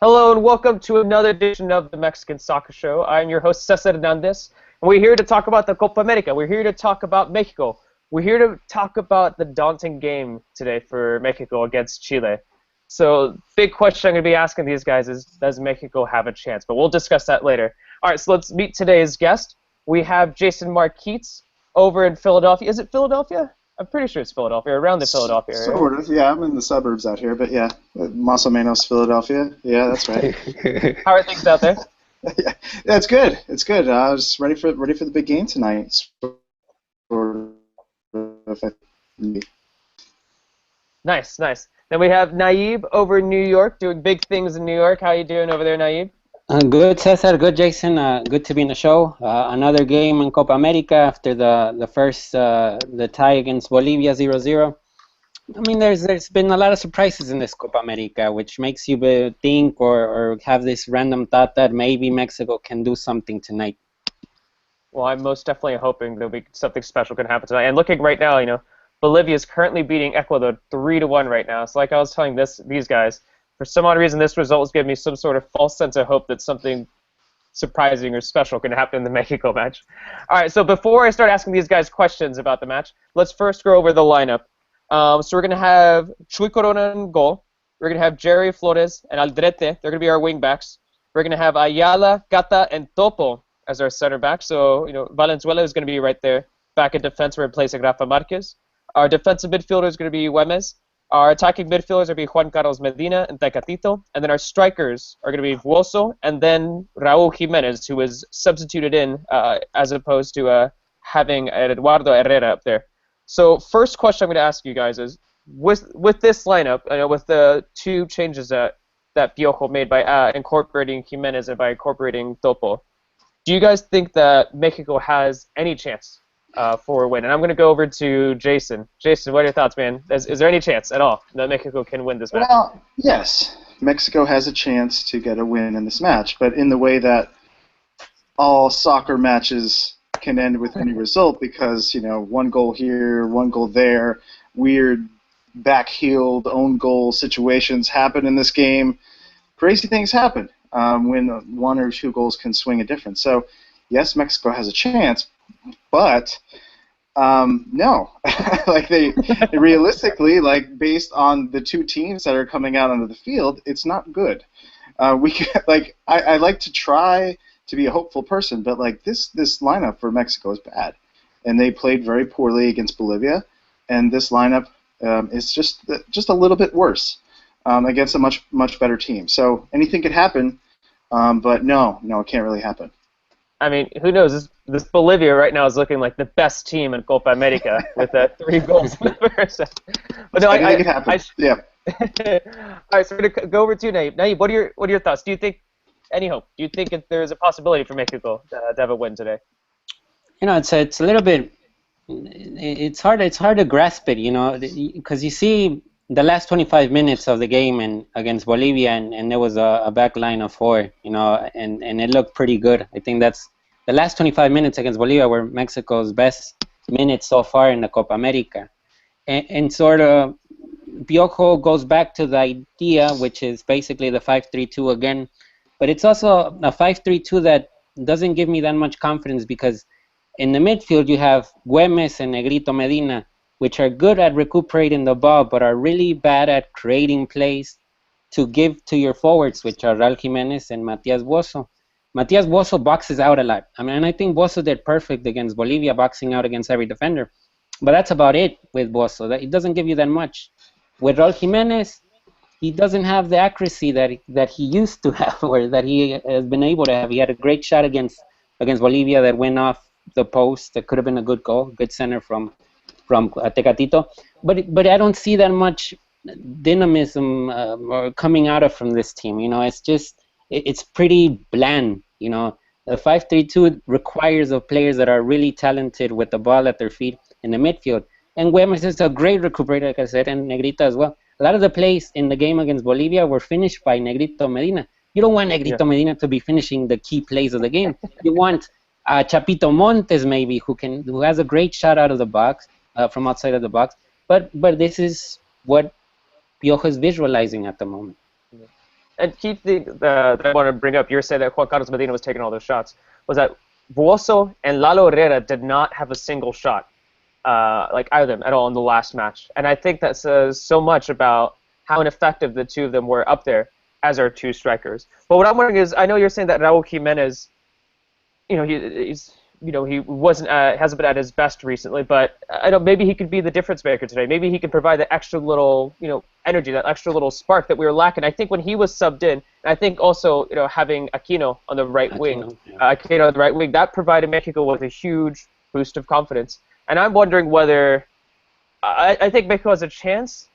Hello and welcome to another edition of the Mexican Soccer Show. I'm your host, Cesar Hernandez, and we're here to talk about the Copa America. We're here to talk about Mexico. We're here to talk about the daunting game today for Mexico against Chile. So, big question I'm going to be asking these guys is, does Mexico have a chance? But we'll discuss that later. All right, so let's meet today's guest. We have Jason Marquez over in Philadelphia. Is it Philadelphia? I'm pretty sure it's Philadelphia, around the Philadelphia area. Sort of, yeah. I'm in the suburbs out here, but yeah, Más o menos, Philadelphia. Yeah, that's right. How are things out there? Yeah, it's good. It's good. I was ready for the big game tonight. Nice, nice. Then we have Naib over in New York, doing big things in New York. How you doing over there, Naib? Good, Cesar. Good, Jason. Good to be in the show. Another game in Copa America after the tie against Bolivia 0-0. I mean, there's been a lot of surprises in this Copa America, which makes you think or have this random thought that maybe Mexico can do something tonight. Well, I'm most definitely hoping there'll be something special can happen tonight. And looking right now, Bolivia is currently beating Ecuador 3-1 right now. So like I was telling these guys, for some odd reason, this result is giving me some sort of false sense of hope that something surprising or special can happen in the Mexico match. All right, so before I start asking these guys questions about the match, let's first go over the lineup. So we're going to have Chuy Corona in goal. We're going to have Jerry Flores and Aldrete. They're going to be our wingbacks. We're going to have Ayala, Gata, and Topo as our center back. So, Valenzuela is going to be right there, back in defense, replacing Rafa Marquez. Our defensive midfielder is going to be Güemes. Our attacking midfielders are going to be Juan Carlos Medina and Tecatito. And then our strikers are going to be Vuoso and then Raúl Jimenez, who was substituted in as opposed to having Eduardo Herrera up there. So first question I'm going to ask you guys is, with this lineup, with the two changes that Piojo made by incorporating Jimenez and by incorporating Topo, do you guys think that Mexico has any chance for a win? And I'm going to go over to Jason. Jason, what are your thoughts, man? Is there any chance at all that Mexico can win this match? Well, yes. Mexico has a chance to get a win in this match, but in the way that all soccer matches can end with any result because, one goal here, one goal there, weird back-heeled own goal situations happen in this game. Crazy things happen when one or two goals can swing a difference. So, yes, Mexico has a chance, but no. they realistically, based on the two teams that are coming out onto the field, it's not good. I like to try to be a hopeful person, but this lineup for Mexico is bad, and they played very poorly against Bolivia, and this lineup is just a little bit worse against a much better team. So anything could happen, but no, it can't really happen. I mean, who knows? This Bolivia right now is looking like the best team in Copa America with 3 goals in the first. But no, anything could happen. Yeah. All right, so we're gonna go over to Naib. Naib, what are your thoughts? Do you think any hope? Do you think there's a possibility for Mexico to have a win today? It's a little bit. It's hard to grasp it, because you see the last 25 minutes of the game and against Bolivia, and there was a back line of 4, and it looked pretty good. I think that's the last 25 minutes against Bolivia were Mexico's best minutes so far in the Copa America, and sort of Piojo goes back to the idea, which is basically the 5-3-2 again. But it's also a 5-3-2 that doesn't give me that much confidence because in the midfield you have Güemes and Negrito Medina, which are good at recuperating the ball but are really bad at creating plays to give to your forwards, which are Raúl Jimenez and Matías Vuoso. Matías Vuoso boxes out a lot. And I think Vuoso did perfect against Bolivia, boxing out against every defender. But that's about it with Vuoso. It doesn't give you that much. With Raúl Jimenez, he doesn't have the accuracy that he used to have, or that he has been able to have. He had a great shot against Bolivia that went off the post. That could have been a good goal, good center from Tecatito. But I don't see that much dynamism coming out from this team. It's pretty bland. The 5-3-2 requires of players that are really talented with the ball at their feet in the midfield. And Güemes is a great recuperator, like I said, and Negrita as well. A lot of the plays in the game against Bolivia were finished by Negrito Medina. You don't want Negrito Medina to be finishing the key plays of the game. You want Chapito Montes maybe, who has a great shot out of the box, from outside of the box. But this is what Piojo is visualizing at the moment. and Keith, that I want to bring up, you were saying that Juan Carlos Medina was taking all those shots, was that Buoso and Lalo Herrera did not have a single shot, like either of them at all in the last match. And I think that says so much about how ineffective the two of them were up there as our two strikers. But what I'm wondering is, I know you're saying that Raul Jimenez, he wasn't hasn't been at his best recently, but I know maybe he could be the difference maker today. Maybe he can provide the extra little, energy, that extra little spark that we were lacking. I think when he was subbed in, and I think also, having Aquino on the right wing, Aquino on the right wing, that provided Mexico with a huge boost of confidence. And I'm wondering whether I think Mexico has a chance.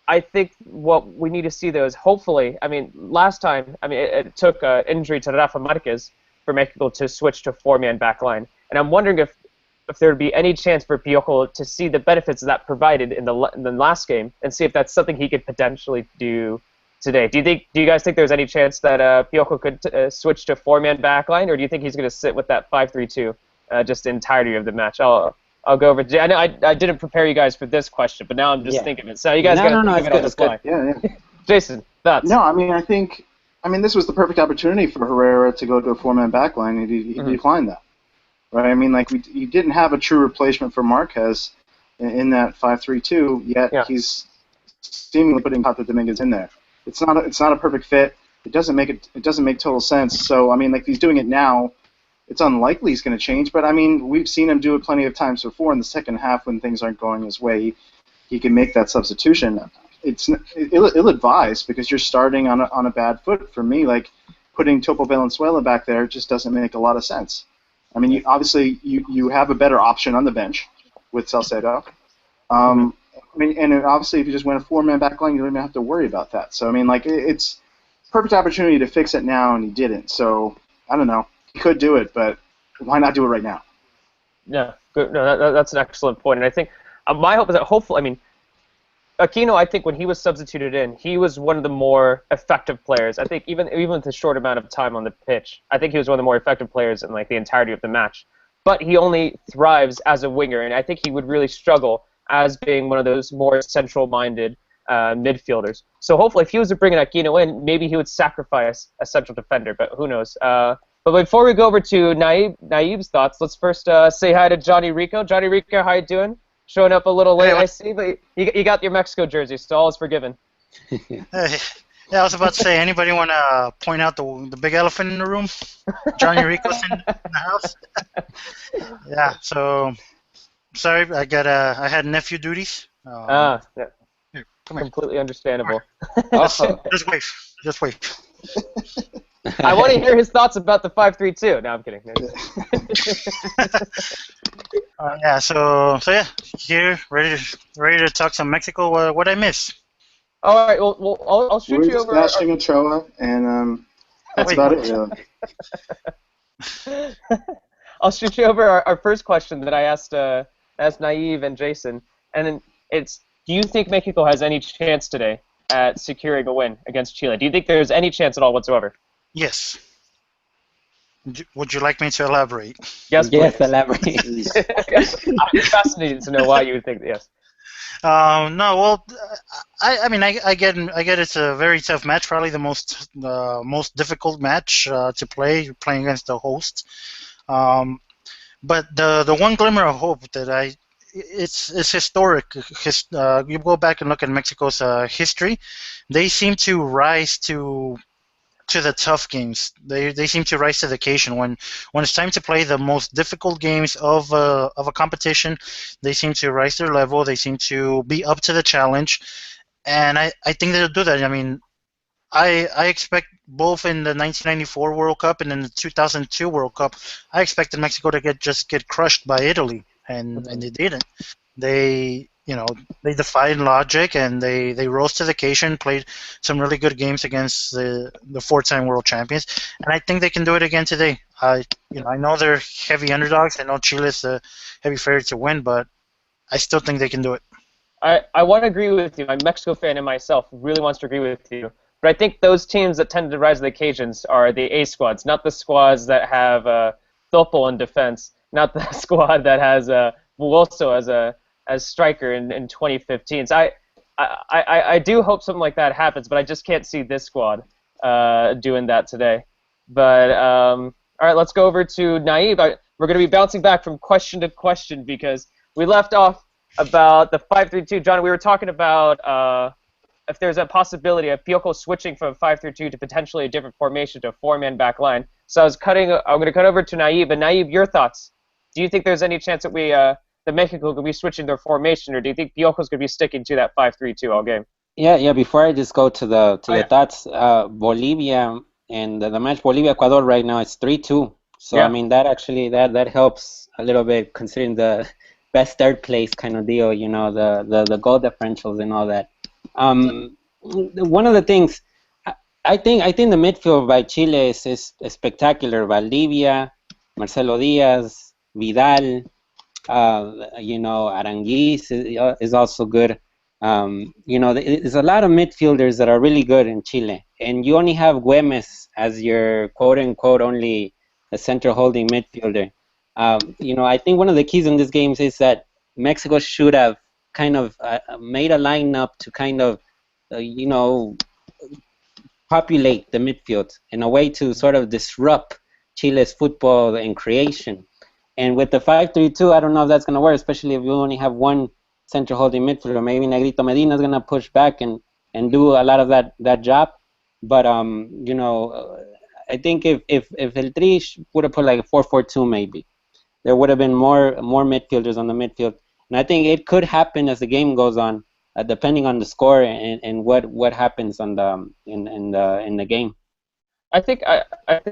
I think what we need to see, though, is hopefully, last time, it took an injury to Rafa Marquez for Mexico to switch to four-man back line. And I'm wondering if there would be any chance for Piojo to see the benefits that provided in the last game and see if that's something he could potentially do today. Do you guys think there's any chance that Piojo could switch to four-man back line, or do you think he's going to sit with that 5-3-2 just the entirety of the match? I'll go over. I know I didn't prepare you guys for this question, but now I'm just thinking of it. So you guys got to think of it on the fly. Yeah. Jason, thoughts? No, I think this was the perfect opportunity for Herrera to go to a four-man backline, and he declined that. Right? He didn't have a true replacement for Marquez in that 5-3-2, yet he's seemingly putting Tata Dominguez in there. It's not a perfect fit. It doesn't make total sense. So he's doing it now. It's unlikely he's going to change, but we've seen him do it plenty of times before in the second half when things aren't going his way. He can make that substitution. It's ill-advised because you're starting on a bad foot. For me, putting Topo Valenzuela back there just doesn't make a lot of sense. Obviously you have a better option on the bench with Salcedo. And obviously if you just went a four-man back line, you don't even have to worry about that. So it's perfect opportunity to fix it now, and he didn't. So I don't know. He could do it, but why not do it right now? Yeah, good. No, that's an excellent point. And I think my hope is that hopefully, Aquino, I think when he was substituted in, he was one of the more effective players. I think even with the short amount of time on the pitch, I think he was one of the more effective players in the entirety of the match. But he only thrives as a winger, and I think he would really struggle as being one of those more central-minded midfielders. So hopefully, if he was to bring Aquino in, maybe he would sacrifice a central defender. But who knows? But before we go over to Naib's thoughts, let's first say hi to Johnny Rico. Johnny Rico, how you doing? Showing up a little late, I see, but you got your Mexico jersey, so all is forgiven. Hey, I was about to say, anybody want to point out the big elephant in the room? Johnny Rico's in the house. Yeah, so sorry, I had nephew duties. Yeah. Here, come here. Completely understandable. Just wait. I want to hear his thoughts about the 5-3-2. No, I'm kidding. So here, ready to talk some Mexico. What I miss? All right, well, I'll shoot you over. We're smashing Ochoa, and that's about it. Really. I'll shoot you over our first question that I asked Naive and Jason, and then it's: do you think Mexico has any chance today at securing a win against Chile? Do you think there's any chance at all whatsoever? Yes. Would you like me to elaborate? Yes, elaborate. I'm fascinated to know why you would think yes. No, well, I get it's a very tough match, probably the most difficult match to play, playing against the host. But the one glimmer of hope that it's historic. You go back and look at Mexico's history, they seem to rise to the tough games. They seem to rise to the occasion. When it's time to play the most difficult games of a competition, they seem to rise their level. They seem to be up to the challenge, and I think they'll do that. I expect both in the 1994 World Cup and in the 2002 World Cup, I expected Mexico to get crushed by Italy, and they didn't. They defied logic, and they rose to the occasion, played some really good games against the four-time world champions, and I think they can do it again today. I know they're heavy underdogs. I know Chile's a heavy favorite to win, but I still think they can do it. I want to agree with you. I'm a Mexico fan and myself really wants to agree with you. But I think those teams that tend to rise to the occasions are the A squads, not the squads that have Thopo in defense, not the squad that has Buoso as striker in 2015. So I do hope something like that happens, but I just can't see this squad doing that today. But all right, let's go over to Naib. We're going to be bouncing back from question to question because we left off about the 5-3-2. John, we were talking about if there's a possibility of Piojo switching from 5-3-2 to potentially a different formation to a four-man back line. So I'm going to cut over to Naib. And Naib, your thoughts? Do you think there's any chance that that Mexico could be switching their formation, or do you think Piojo's going to be sticking to that 5-3-2 all game? Yeah. Before I just go to the thoughts, Bolivia and the match Bolivia-Ecuador right now it's 3-2. So I mean that actually that helps a little bit considering the best third place kind of deal. The goal differentials and all that. One of the things I think the midfield by Chile is spectacular. Valdivia, Marcelo Diaz, Vidal, Aranguiz is also good. There's a lot of midfielders that are really good in Chile, and you only have Güemes as your quote-unquote only a center holding midfielder. I think one of the keys in this game is that Mexico should have kind of made a lineup to kind of, populate the midfield in a way to sort of disrupt Chile's football and creation. And with the 5-3-2, I don't know if that's going to work, especially if you only have one center holding midfielder. Maybe Negrito Medina is going to push back and do a lot of that job. But I think if El Tri would have put like a 4-4-2 maybe, there would have been more midfielders on the midfield. And I think it could happen as the game goes on, depending on the score and what happens on in the game. I think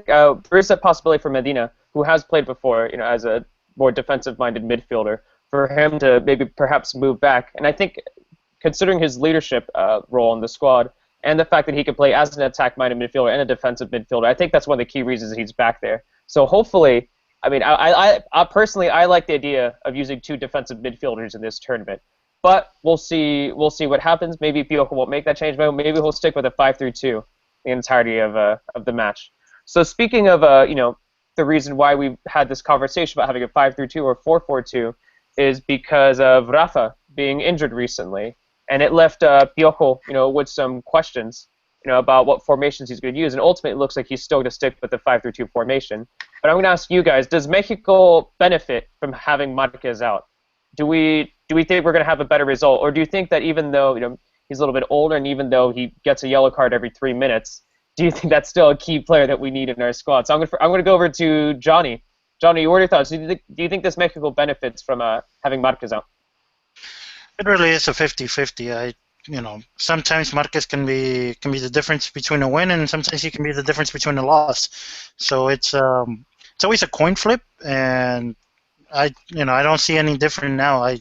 there is a possibility for Medina, who has played before, as a more defensive-minded midfielder, for him to maybe perhaps move back. And I think, considering his leadership role in the squad and the fact that he can play as an attack-minded midfielder and a defensive midfielder, I think that's one of the key reasons he's back there. So hopefully, I mean, I personally like the idea of using two defensive midfielders in this tournament. But we'll see what happens. Maybe Piojo won't make that change, but maybe he'll stick with a 5-3-2 the entirety of the match. So speaking of the reason why we had this conversation about having a 5-3-2 or 4-4-2 is because of Rafa being injured recently, and it left Piojo with some questions about what formations he's going to use, and ultimately it looks like he's still going to stick with the 5-3-2 formation. But I'm going to ask you guys: does Mexico benefit from having Marquez out? Do we think we're going to have a better result, or do you think that even though he's a little bit older, and even though he gets a yellow card every 3 minutes, do you think that's still a key player that we need in our squad? So I'm going to go over to Johnny. Johnny, what are your thoughts? Do you think this Mexico benefits from having Marquez out? It really is a 50-50. Sometimes Marquez can be the difference between a win, and sometimes he can be the difference between a loss. So it's always a coin flip, and I don't see any different now.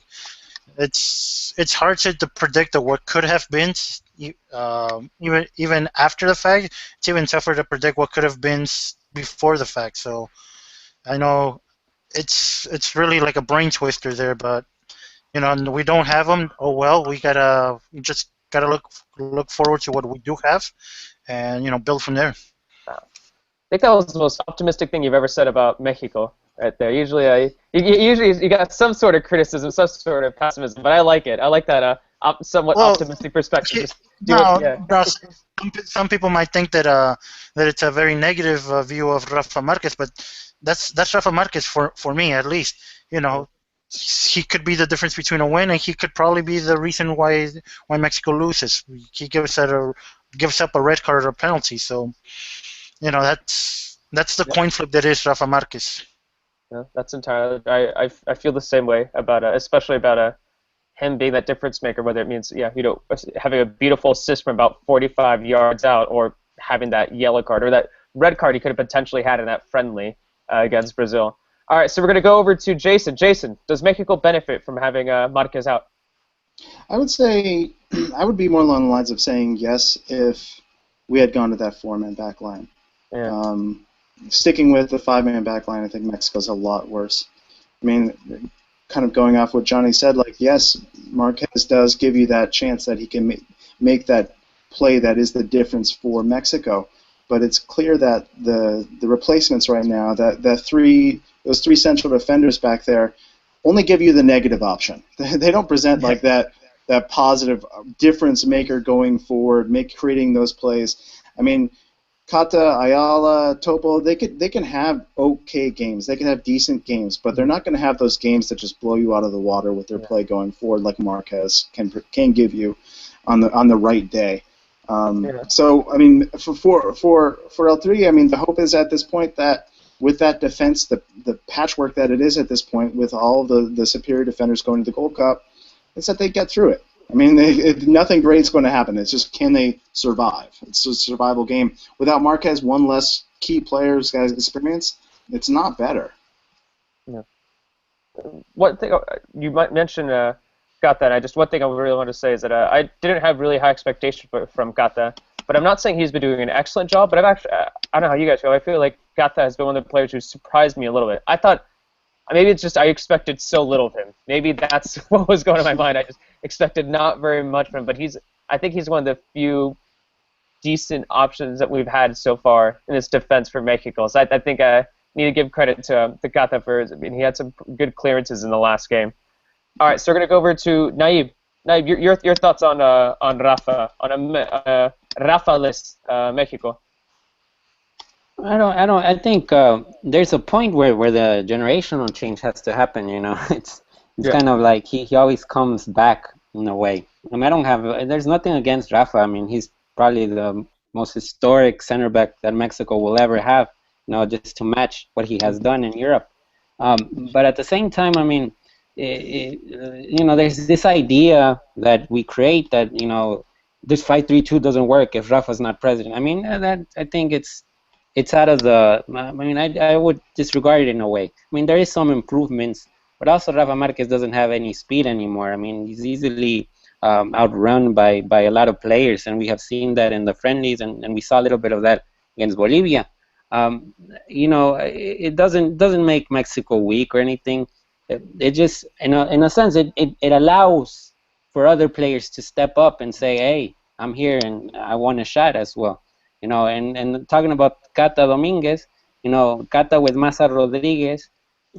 It's hard to predict what could have been, even after the fact. It's even tougher to predict what could have been before the fact. So I know it's really like a brain twister there, but we don't have them. Oh well, we just gotta look forward to what we do have, and build from there. I think that was the most optimistic thing you've ever said about Mexico. Right there. Usually you got some sort of criticism, some sort of pessimism, but I like it. I like that somewhat optimistic perspective. Some people might think that it's a very negative view of Rafa Marquez, but that's Rafa Marquez for me at least. He could be the difference between a win, and he could probably be the reason why Mexico loses. He gives up a red card or a penalty. So that's the coin flip that is Rafa Marquez. Yeah, that's entirely. I feel the same way about especially about him being that difference maker. Whether it means having a beautiful assist from about 45 yards out, or having that yellow card or that red card he could have potentially had in that friendly against Brazil. All right, so we're going to go over to Jason. Jason, does Mexico benefit from having Marquez out? I would say I would be more along the lines of saying yes if we had gone to that four-man back line. Yeah. Sticking with the five-man back line, I think Mexico's a lot worse. I mean, kind of going off what Johnny said, yes, Marquez does give you that chance that he can make that play that is the difference for Mexico. But it's clear that the replacements right now, those three central defenders back there, only give you the negative option. They don't present like that positive difference maker going forward, creating those plays. I mean, Kata, Ayala, Topo, they can have okay games. They can have decent games, but they're not going to have those games that just blow you out of the water with their play going forward, like Marquez can give you on the right day. So I mean, for L3, I mean, the hope is at this point that with that defense, the patchwork that it is at this point, with all the superior defenders going to the Gold Cup, is that they get through it. I mean, nothing great's going to happen. It's just, can they survive? It's a survival game. Without Marquez, one less key player's got experience, it's not better. Yeah. One thing you might mention, Gata. One thing I really want to say is that I didn't have really high expectations from Gata, but I'm not saying he's been doing an excellent job. But I don't know how you guys feel. I feel like Gata has been one of the players who surprised me a little bit. I thought. Maybe it's just I expected so little of him. Maybe that's what was going in my mind. I just expected not very much from him. But I think he's one of the few decent options that we've had so far in this defense for Mexico. So I think I need to give credit to Gata for. I mean, he had some good clearances in the last game. All right, so we're gonna go over to Naib. Naib, your thoughts on Rafa, on a Rafa-less Mexico. I think there's a point where the generational change has to happen. You know, it's kind of like he always comes back in a way. I mean, there's nothing against Rafa. I mean, he's probably the most historic center back that Mexico will ever have. You know, just to match what he has done in Europe. But at the same time, I mean, you know, there's this idea that we create that, you know, this 5-3-2 doesn't work if Rafa's not president. I mean, I think it's out of the. I mean, I would disregard it in a way. I mean, there is some improvements, but also Rafa Marquez doesn't have any speed anymore. I mean, he's easily outrun by a lot of players, and we have seen that in the friendlies, and we saw a little bit of that against Bolivia. You know, it doesn't make Mexico weak or anything. It just, in a sense, it allows for other players to step up and say, hey, I'm here and I want a shot as well. You know, and talking about Cata Dominguez, you know, Cata with Massa Rodriguez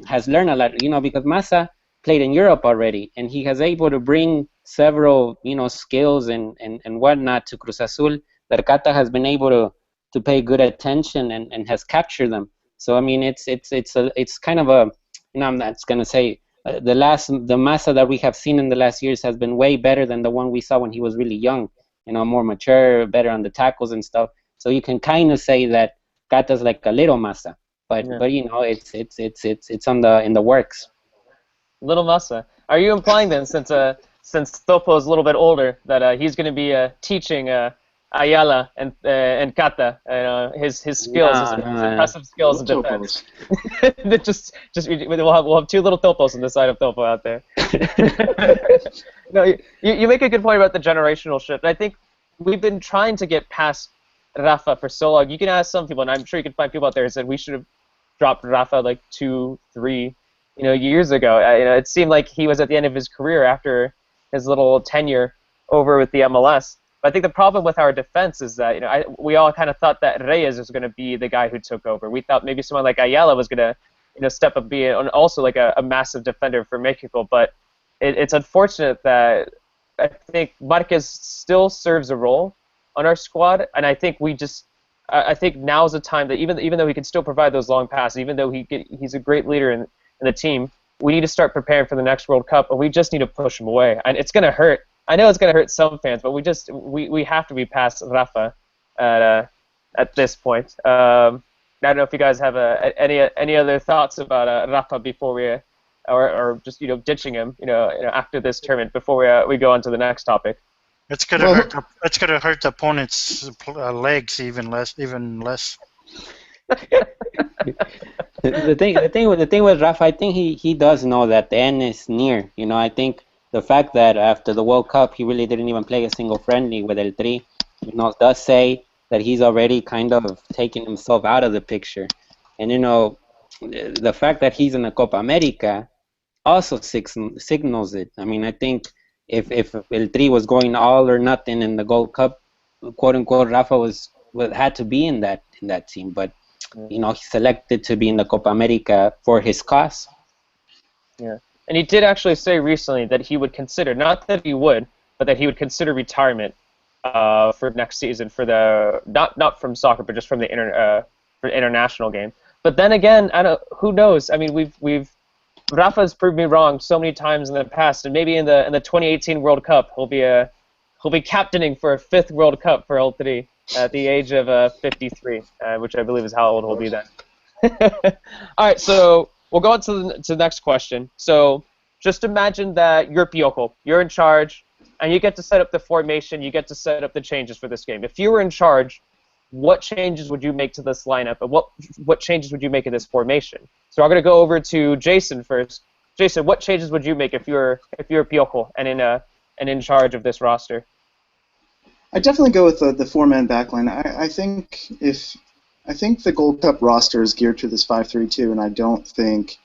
has learned a lot, you know, because Massa played in Europe already, and he has able to bring several, you know, skills and whatnot to Cruz Azul that Cata has been able to pay good attention and has captured them. So I mean, it's kind of a, you know, I'm not gonna say the Massa that we have seen in the last years has been way better than the one we saw when he was really young. You know, more mature, better on the tackles and stuff. So you can kind of say that Cata's like a little Massa, but you know, it's on in the works. Little Massa. Are you implying then, since Topo's a little bit older, that he's going to be teaching Ayala and Cata his skills, his impressive skills in defense? We'll have two little Topos on the side of Topo out there. No, you make a good point about the generational shift. I think we've been trying to get past Rafa for so long. You can ask some people, and I'm sure you can find people out there who said we should have dropped Rafa like 2-3 years ago. It seemed like he was at the end of his career after his little tenure over with the MLS. But I think the problem with our defense is that we all kind of thought that Reyes was going to be the guy who took over. We thought maybe someone like Ayala was going to step up, be also like a massive defender for Mexico. But it's unfortunate that I think Marquez still serves a role on our squad, and I think I think now's the time that even though he can still provide those long passes, even though he's a great leader in the team, we need to start preparing for the next World Cup, and we just need to push him away. And it's going to hurt. I know it's going to hurt some fans, but we have to be past Rafa at this point. I don't know if you guys have any other thoughts about Rafa before we or just ditching him after this tournament before we go on to the next topic. It's gonna hurt the opponent's legs even less. The thing with Rafa, I think he does know that the end is near. I think the fact that after the World Cup he really didn't even play a single friendly with El Tri, does say that he's already kind of taken himself out of the picture. And the fact that he's in the Copa America also signals it. I mean, I think if El Tri was going all or nothing in the Gold Cup, quote unquote, Rafa had to be in that team. But he selected to be in the Copa America for his cause. Yeah. And he did actually say recently that he would consider, not that he would, but that he would consider retirement for next season for the not from soccer, but just from the for international game. But then again, who knows? I mean, we've Rafa's proved me wrong so many times in the past, and maybe in the 2018 World Cup he'll be captaining for a fifth World Cup for L3 at the age of 53, which I believe is how old he'll be then. All right, so we'll go on to the next question. So just imagine that you're Piojo, you're in charge, and you get to set up the formation, you get to set up the changes for this game. If you were in charge, what changes would you make to this lineup, and what changes would you make in this formation? So I'm going to go over to Jason first. Jason, what changes would you make if you're Piojo and in charge of this roster? I definitely go with the four-man backline. I think the Gold Cup roster is geared to this 5-3-2, and I don't think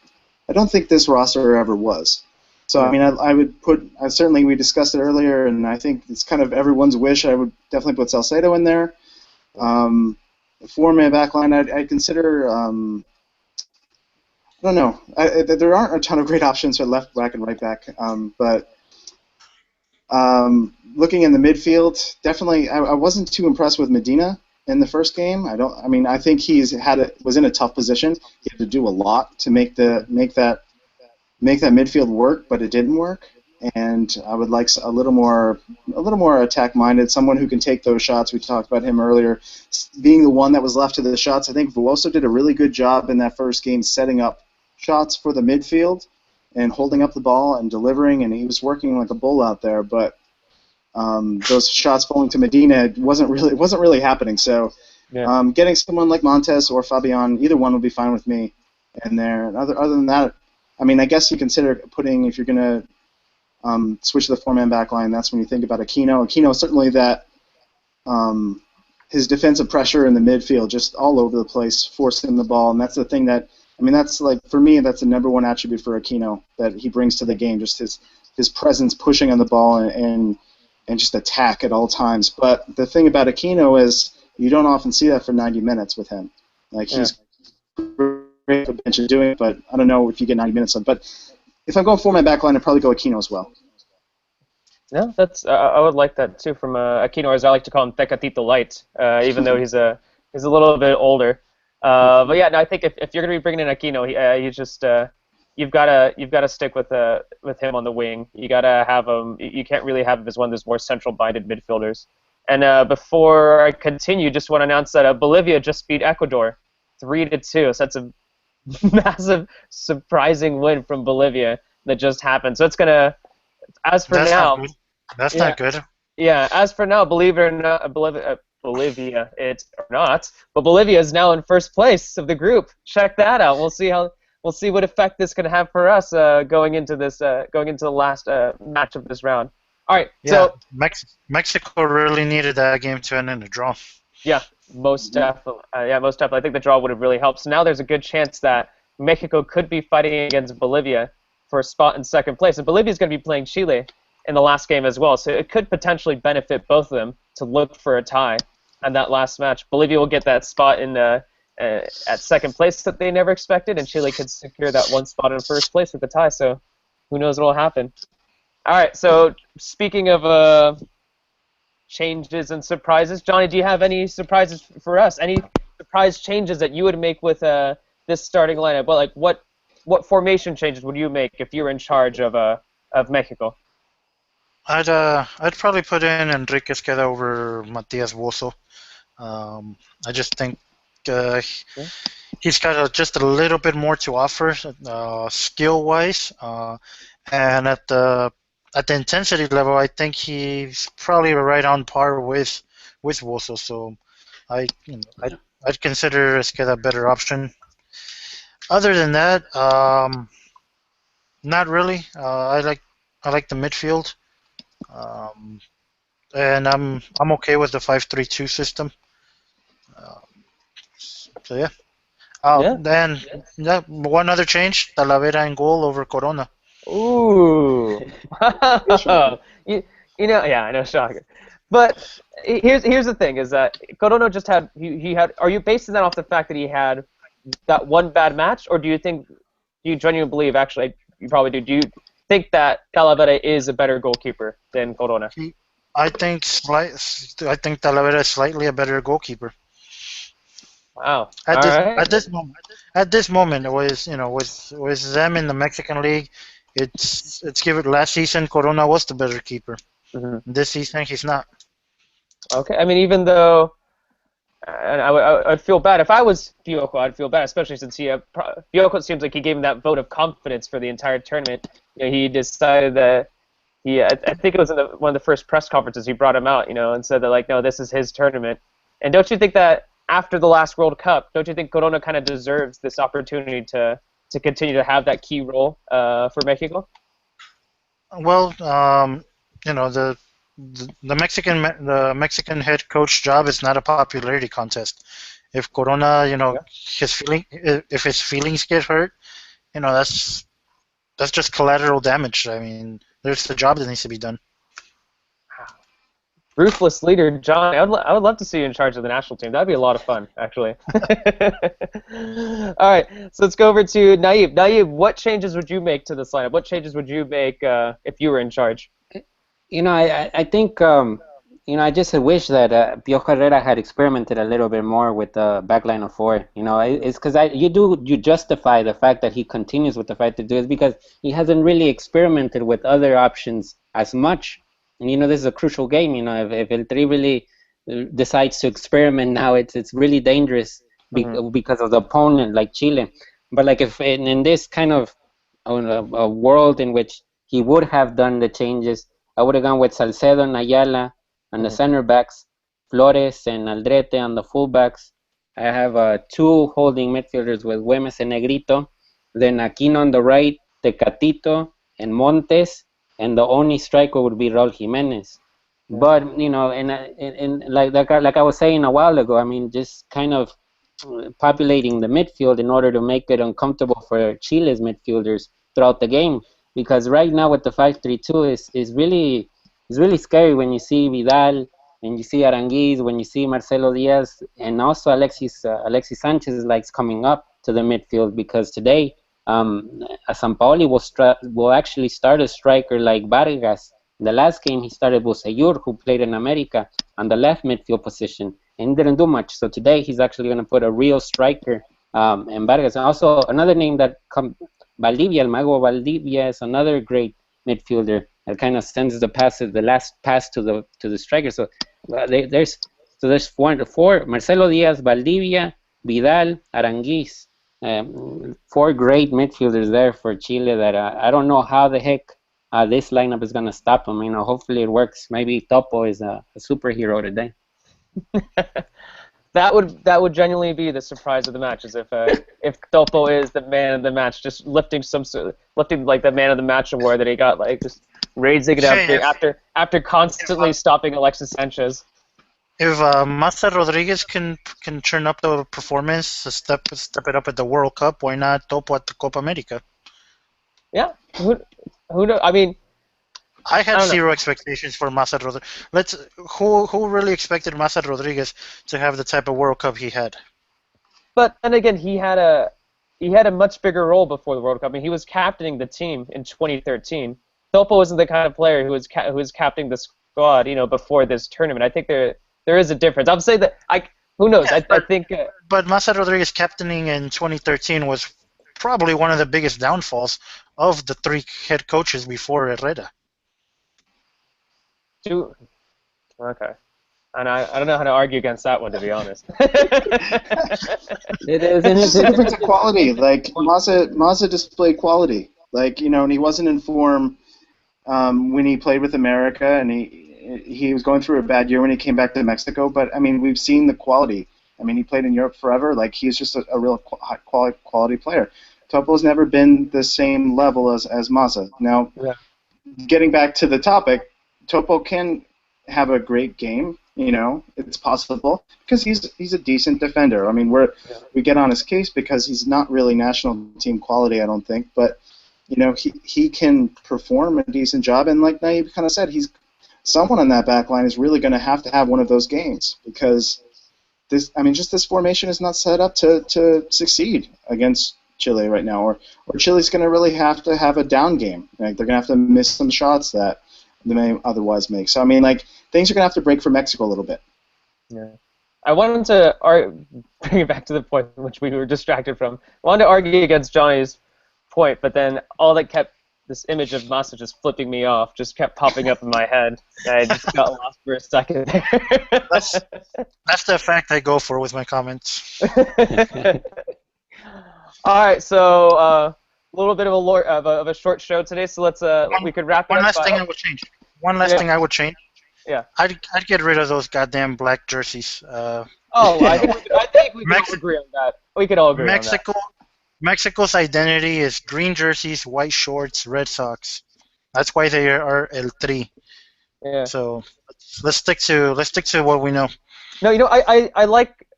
this roster ever was. So I mean, I would put certainly we discussed it earlier, and I think it's kind of everyone's wish. I would definitely put Salcedo in there. Four-man backline, I'd consider. I don't know. There aren't a ton of great options for left back and right back, but looking in the midfield, definitely I wasn't too impressed with Medina in the first game. I think was in a tough position. He had to do a lot to make that midfield work, but it didn't work. And I would like a little more attack-minded, someone who can take those shots. We talked about him earlier, being the one that was left to the shots. I think Vuoso did a really good job in that first game setting up shots for the midfield and holding up the ball and delivering, and he was working like a bull out there. But those shots falling to Medina wasn't really happening. So getting someone like Montes or Fabian, either one would be fine with me in there. And other than that, I mean, I guess you consider putting, if you're going to switch to the four-man back line, that's when you think about Aquino. Aquino, certainly that his defensive pressure in the midfield, just all over the place, forcing the ball, and that's the thing that, I mean, that's like, for me, that's the number one attribute for Aquino that he brings to the game, just his presence pushing on the ball and just attack at all times. But the thing about Aquino is you don't often see that for 90 minutes with him. Like, he's great for bench and doing it, but I don't know if you get 90 minutes of it. But if I'm going four-man back line, I'd probably go Aquino as well. Yeah, that's I would like that too from Aquino, as I like to call him, Tecatito Light, even though he's a little bit older. But yeah, no, I think if you're going to be bringing in Aquino, he's just you've got to stick with him on the wing. You got to have him. You can't really have him as one of those more central-minded midfielders. And before I continue, just want to announce that Bolivia just beat Ecuador 3-2. So that's a massive, surprising win from Bolivia that just happened. So it's gonna. As for now, that's not good. Yeah, as for now, believe it or not, Bolivia, it's or not, but Bolivia is now in first place of the group. Check that out. We'll see what effect this can have for us going into the last match of this round. All right. Yeah, so Mexico really needed that game to end in a draw. Yeah, most definitely. Most definitely. I think the draw would have really helped. So now there's a good chance that Mexico could be fighting against Bolivia for a spot in second place, and Bolivia is going to be playing Chile in the last game as well. So it could potentially benefit both of them to look for a tie on that last match. Bolivia will get that spot in at second place that they never expected, and Chile could secure that one spot in first place with the tie. So who knows what will happen? All right. So speaking of changes and surprises, Johnny, do you have any surprises for us? Any surprise changes that you would make with this starting lineup? Well, like what formation changes would you make if you were in charge of Mexico? I'd probably put in Enrique Esqueda over Matias Bozo. I just think he's got just a little bit more to offer skill-wise, and at the intensity level, I think he's probably right on par with Bozo. So I'd consider Esqueda a better option. Other than that, not really. I like the midfield. And I'm okay with the 5-3-2 system. So yeah. Then one other change: Talavera in goal over Corona. Ooh. you know, yeah, I know, shocker. But here's the thing: is that Corona just had he had. Are you basing that off the fact that he had that one bad match, or do you genuinely believe? Actually, you probably do. Do you think that Talavera is a better goalkeeper than Corona? I think Talavera is slightly a better goalkeeper. Wow. At All this right. at this moment, with them in the Mexican League, it's given last season Corona was the better keeper. Hmm. This season he's not. Okay. I mean, even though, and I'd feel bad if I was Fiocco. I'd feel bad, especially since Fiocco seems like he gave him that vote of confidence for the entire tournament. He decided that I think it was in one of the first press conferences he brought him out, and said that like, no, this is his tournament. And don't you think that after the last World Cup, don't you think Corona kind of deserves this opportunity to continue to have that key role for Mexico? Well, you know the Mexican head coach job is not a popularity contest. If Corona, Yeah. if his feelings get hurt, that's just collateral damage. I mean, there's the job that needs to be done. Ruthless leader, John. I would love to see you in charge of the national team. That'd be a lot of fun, actually. All right, so let's go over to Naib. Naib, what changes would you make to this lineup? What changes would you make if you were in charge? I think I just wish that Piojo Herrera had experimented a little bit more with the back line of four. It's because you justify the fact that he continues with the fact to do it because he hasn't really experimented with other options as much. And this is a crucial game. If El Tri really decides to experiment now, it's really dangerous because of the opponent like Chile. But like if in this kind of a world in which he would have done the changes, I would have gone with Salcedo and Ayala on the center backs, Flores and Aldrete on the fullbacks. I have two holding midfielders with Güemes and Negrito. Then Aquino on the right, Tecatito and Montes, and the only striker would be Raul Jimenez. But and like I was saying a while ago, I mean, just kind of populating the midfield in order to make it uncomfortable for Chile's midfielders throughout the game. Because right now with the 5-3-2 is really scary when you see Vidal, when you see Aranguiz, when you see Marcelo Diaz, and also Alexis Sanchez likes coming up to the midfield because today Sampaoli will actually start a striker like Vargas. In the last game, he started Boseyur, who played in America, on the left midfield position, and didn't do much. So today, he's actually going to put a real striker in Vargas. And also, another name that Valdivia, El Mago Valdivia, is another great midfielder that kind of sends the last pass to the striker. So there's four: Marcelo Diaz, Valdivia, Vidal, Aranguiz. Four great midfielders there for Chile that I don't know how the heck this lineup is going to stop them. Hopefully it works. Maybe Topo is a superhero today. That would genuinely be the surprise of the match, is if Topo is the man of the match, just lifting like the man of the match award that he got, like just raising it up after constantly stopping Alexis Sanchez. If Massa Rodriguez can turn up the performance, step it up at the World Cup, why not Topo at the Copa America? Yeah, who knows? I mean, I had zero expectations for Massa Rodriguez. Who really expected Massa Rodriguez to have the type of World Cup he had? But then again, he had a much bigger role before the World Cup. I mean, he was captaining the team in 2013. Topo wasn't the kind of player who was captaining the squad, before this tournament. I think there is a difference. I'm saying that who knows? Yeah, I think. But Massa Rodriguez captaining in 2013 was probably one of the biggest downfalls of the three head coaches before Herrera. Okay. And I don't know how to argue against that one, to be honest. It's a difference of quality. Like Mazza displayed quality. Like and he wasn't in form when he played with America, and he was going through a bad year when he came back to Mexico. But I mean, we've seen the quality. I mean, he played in Europe forever. Like he's just a real quality player. Topo's never been the same level as Mazza. Now, getting back to the topic, Topo can have a great game. It's possible because he's a decent defender. I mean, we get on his case because he's not really national team quality, I don't think. But he can perform a decent job, and like Naib kind of said, someone on that back line is really going to have one of those games because this formation is not set up to succeed against Chile right now, or Chile's going to really have to have a down game. Like they're going to have to miss some shots that they may otherwise make. So I mean, like, things are gonna have to break for Mexico a little bit. Yeah. I wanted to bring it back to the point which we were distracted from. I wanted to argue against Johnny's point, but then all that kept this image of Massa just flipping me off just kept popping up in my head. And I just got lost for a second there. That's the effect I go for with my comments. All right, so a little bit of a short show today, so let's we could wrap it One up. last thing I would change. One last thing I would change. Yeah. I'd get rid of those goddamn black jerseys. I think we can all agree on that. We could all agree on that. Mexico's identity is green jerseys, white shorts, red socks. That's why they are El Tri. Yeah. So let's stick to what we know. No,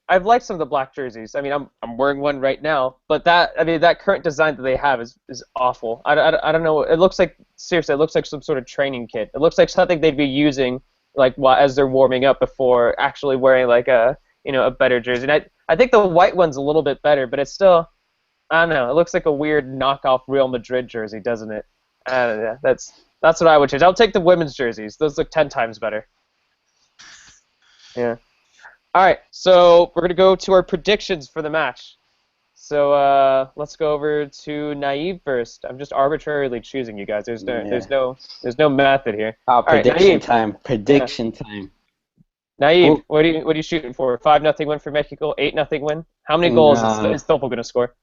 I've liked some of the black jerseys. I mean, I'm wearing one right now, but that current design that they have is awful. I don't know. It looks like some sort of training kit. It looks like something they'd be using as they're warming up before actually wearing a better jersey. And I think the white one's a little bit better, but it's still, I don't know. It looks like a weird knockoff Real Madrid jersey, doesn't it? That's what I would change. I'll take the women's jerseys. Those look 10 times better. Yeah. All right, so we're gonna go to our predictions for the match. So let's go over to Naive first. I'm just arbitrarily choosing you guys. There's no method here. Oh, prediction right, time! Prediction time. Naive, what are you shooting for? 5-0 win for Mexico, 8-0 win. How many goals is Stoppel gonna score?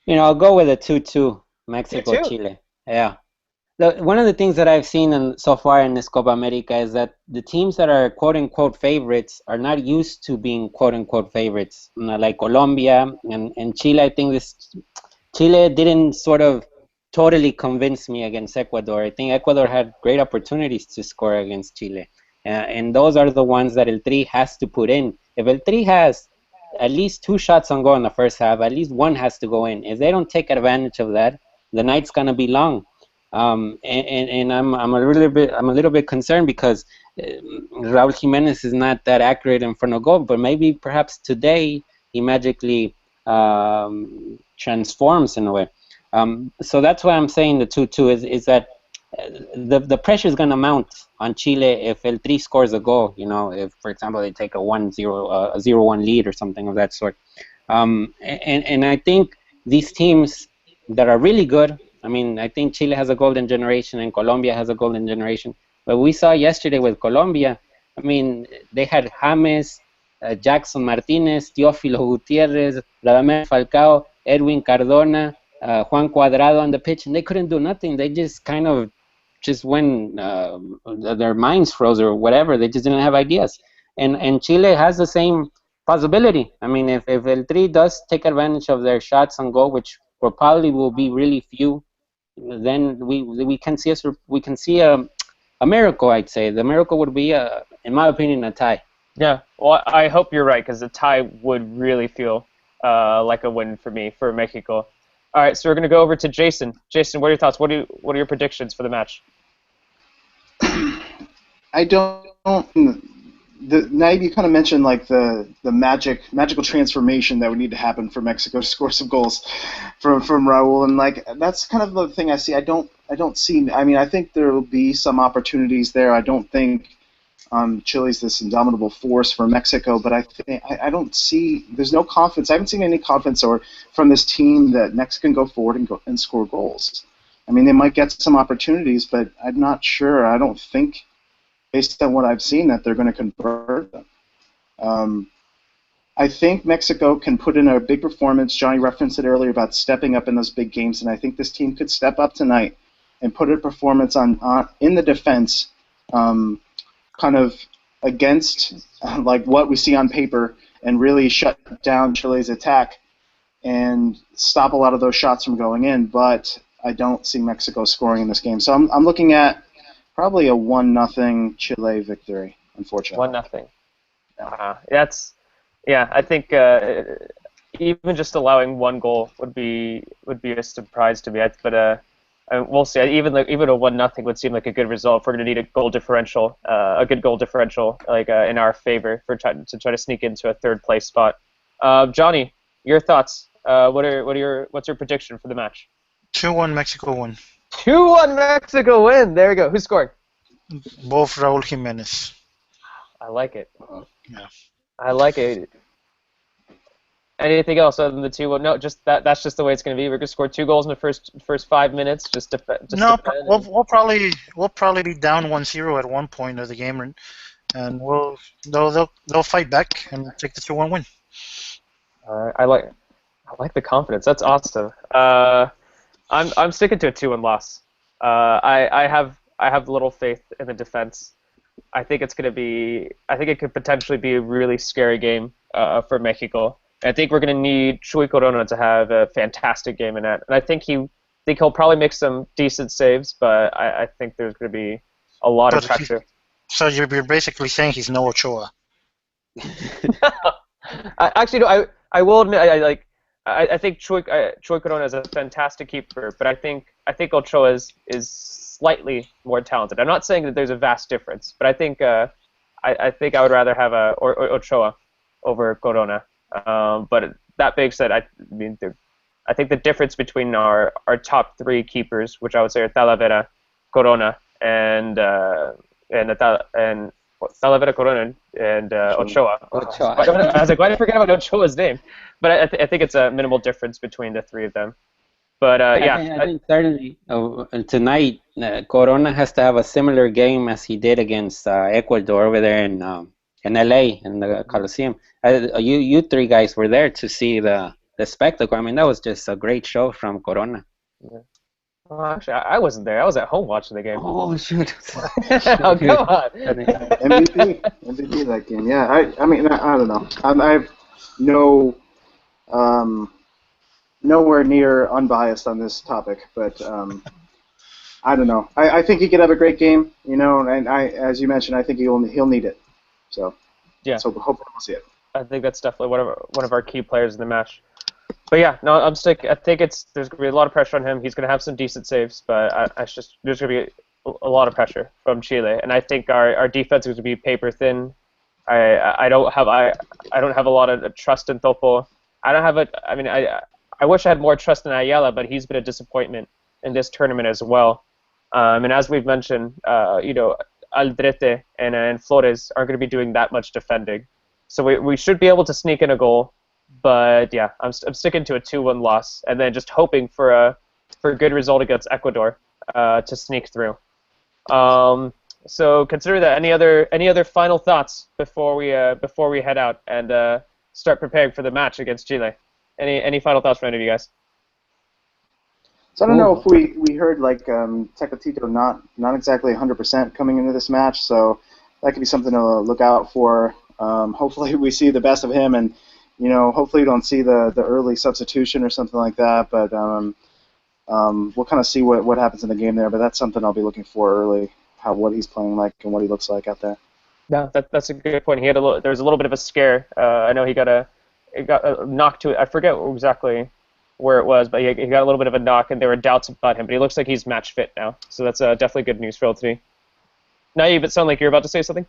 I'll go with a 2-2 Mexico 2-2. Chile. Yeah. One of the things that I've seen so far in this Copa America is that the teams that are quote-unquote favorites are not used to being quote-unquote favorites. Like Colombia and Chile, I think Chile didn't sort of totally convince me against Ecuador. I think Ecuador had great opportunities to score against Chile. And those are the ones that El Tri has to put in. If El Tri has at least 2 shots on goal in the first half, at least one has to go in. If they don't take advantage of that, the night's going to be long. And I'm a little bit concerned because Raúl Jiménez is not that accurate in front of goal, but maybe perhaps today he magically transforms in a way. So that's why I'm saying the 2-2 is that the pressure is going to mount on Chile if El Tri scores a goal. If, for example, they take a 0-1 lead or something of that sort. And I think these teams that are really good. I mean, I think Chile has a golden generation and Colombia has a golden generation. But we saw yesterday with Colombia, I mean, they had James, Jackson Martinez, Teófilo Gutiérrez, Radamel Falcao, Edwin Cardona, Juan Cuadrado on the pitch, and they couldn't do nothing. They just kind of went, their minds froze or whatever. They just didn't have ideas. And Chile has the same possibility. I mean, if El Tri does take advantage of their shots on goal, which probably will be really few, then we can see a miracle. I'd say the miracle would be, in my opinion, a tie. Yeah, well, I hope you're right because a tie would really feel like a win for me for Mexico. All right, so we're gonna go over to Jason. Jason, what are your thoughts? What are your predictions for the match? I don't. Naive, you kind of mentioned the magical transformation that would need to happen for Mexico to score some goals from Raúl, and that's kind of the thing I see. I don't see. I mean, I think there will be some opportunities there. I don't think Chile's this indomitable force for Mexico, but I don't see. There's no confidence. I haven't seen any confidence from this team that Mexico can go forward and score goals. I mean, they might get some opportunities, but I'm not sure. I don't think, based on what I've seen, that they're going to convert them. I think Mexico can put in a big performance. Johnny referenced it earlier about stepping up in those big games, and I think this team could step up tonight and put a performance on in the defense, kind of against what we see on paper, and really shut down Chile's attack and stop a lot of those shots from going in. But I don't see Mexico scoring in this game, so I'm looking at probably a 1-0 Chile victory, unfortunately. 1-0. I think even just allowing one goal would be a surprise to me. But we'll see. Even a 1-0 would seem like a good result. If we're going to need a goal differential, a good goal differential, in our favor to try to sneak into a third place spot. Johnny, your thoughts? What's your prediction for the match? 2-1 Mexico win. 2-1 Mexico win. There we go. Who scored? Both Raul Jimenez. I like it. Yeah. I like it. Anything else other than the 2-1? No, just that's just the way it's going to be. We're going to score 2 goals in the first 5 minutes. Just No, defend. we'll probably be down 1-0 at one point of the game, and they'll fight back and take the 2-1 win. I like the confidence. That's awesome. I'm sticking to a 2-1 loss. I have little faith in the defense. I think it's going to be. I think it could potentially be a really scary game for Mexico. I think we're going to need Chuy Corona to have a fantastic game in that, and I think he'll probably make some decent saves, but I think there's going to be a lot of pressure. So you're basically saying he's no Ochoa. I will admit I think Chuy Corona is a fantastic keeper, but I think Ochoa is slightly more talented. I'm not saying that there's a vast difference, but I think I would rather have Ochoa over Corona. But that being said, I think the difference between our top 3 keepers, which I would say are Talavera, Corona, and Talavera, Corona, and Ochoa. I was like, why did I forget about Ochoa's name? But I think it's a minimal difference between the 3 of them. But I think certainly tonight Corona has to have a similar game as he did against Ecuador over there in LA in the Coliseum. You 3 guys were there to see the spectacle. I mean, that was just a great show from Corona. Yeah. Well, actually, I wasn't there. I was at home watching the game. Oh, shoot. Oh, come on. MVP that game. Yeah, I mean, I don't know. I have no, nowhere near unbiased on this topic, but I don't know. I think he could have a great game, and as you mentioned, I think he'll need it. So yeah, so hopefully we'll see it. I think that's definitely one of our key players in the match. But yeah, no, I think there's going to be a lot of pressure on him. He's going to have some decent saves, but there's going to be a lot of pressure from Chile, and I think our defense is going to be paper thin. I don't have a lot of trust in Topo. I wish I had more trust in Ayala, but he's been a disappointment in this tournament as well. And as we've mentioned, Aldrete and Flores aren't going to be doing that much defending, so we should be able to sneak in a goal. But yeah, I'm sticking to a 2-1 loss, and then just hoping for a good result against Ecuador to sneak through. So consider that. Any other final thoughts before we head out and start preparing for the match against Chile? Any final thoughts from any of you guys? So I don't know if we heard like Tecatito not exactly 100% coming into this match, so that could be something to look out for. Hopefully we see the best of him, and hopefully we don't see the early substitution or something like that. But we'll kind of see what happens in the game there. But that's something I'll be looking for early, what he's playing like and what he looks like out there. No, that's a good point. There was a little bit of a scare. I know he got a knock to it. I forget exactly where it was, but he got a little bit of a knock, and there were doubts about him. But he looks like he's match fit now, so that's definitely good news for LT. Naive, it sounds like you're about to say something.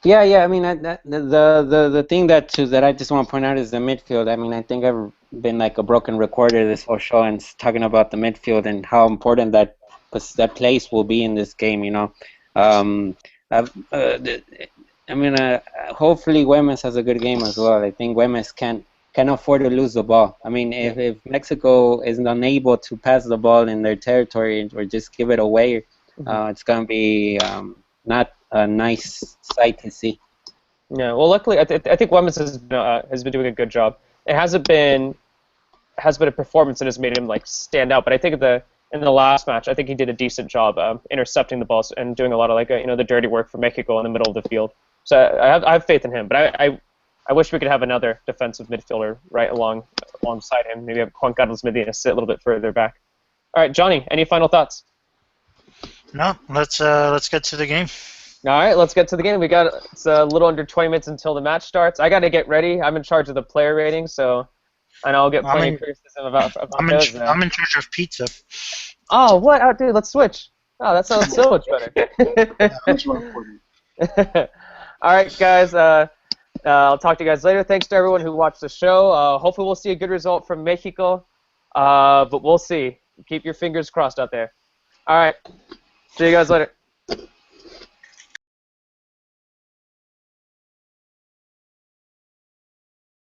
Yeah. I mean, the thing that I just want to point out is the midfield. I mean, I think I've been like a broken recorder this whole show and talking about the midfield and how important that place will be in this game. Hopefully Güemes has a good game as well. I think Güemes can afford to lose the ball. I mean, if Mexico is unable to pass the ball in their territory or just give it away, it's going to be not a nice sight to see. Yeah, well, luckily, I think Güemes has been doing a good job. It hasn't been a performance that has made him like stand out, but I think in the last match, I think he did a decent job intercepting the balls and doing a lot of the dirty work for Mexico in the middle of the field. So I have faith in him, but I wish we could have another defensive midfielder right alongside him. Maybe have Juan Carlos Medina sit a little bit further back. All right, Johnny, any final thoughts? No, let's get to the game. All right, let's get to the game. It's a little under 20 minutes until the match starts. I got to get ready. I'm in charge of the player rating, so and I'll get plenty of criticism about those. I'm in charge of pizza. Oh, what? Oh, dude, let's switch. Oh, that sounds so much better. Much more important. All right, guys. I'll talk to you guys later. Thanks to everyone who watched the show. Hopefully we'll see a good result from Mexico, but we'll see. Keep your fingers crossed out there. All right. See you guys later.